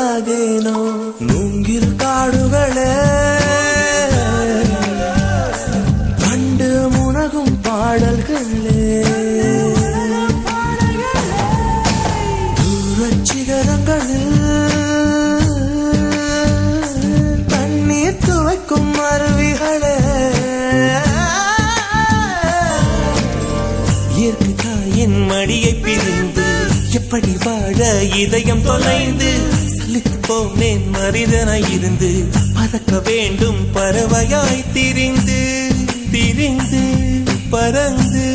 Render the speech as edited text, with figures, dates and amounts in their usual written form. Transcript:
ஆகேனோ மூங்கில் காடுகளே கண்டு முனகும் பாடல்களே தூரச் சிகரங்களில் தண்ணீர் துவைக்கும் அருவிகளே இயற்கை தாயின் மடியை பிரிந்து எப்படி வாழ இதயம் தொலைந்து சலித்து போனேன் மனிதனாய் இருந்து பறக்க வேண்டும் பறவையாய் திரிந்து திரிந்து பறந்து